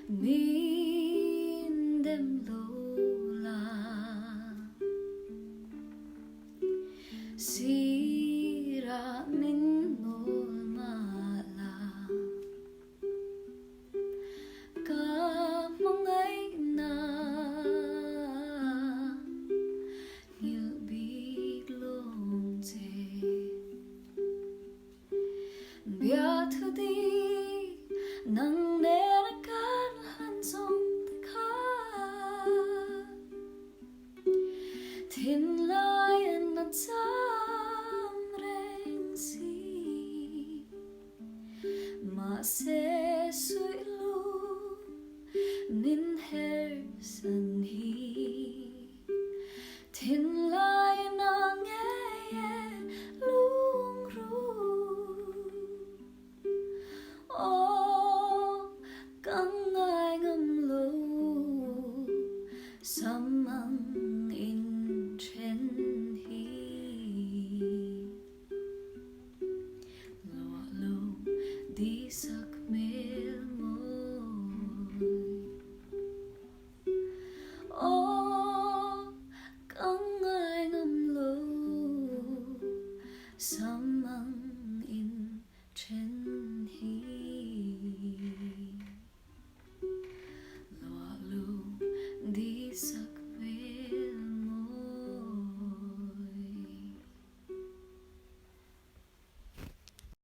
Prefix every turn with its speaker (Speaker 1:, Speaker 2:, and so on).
Speaker 1: min dem lola sira min nol mala ka mangai na you big long day bia thu đi nang nera kan han song kha thin lai na cham reng si ma se sui lu nin her san hi thin lai na nghe lung ru căng ai ngâm lâu samang in chen hi lo lâu đi sắc mê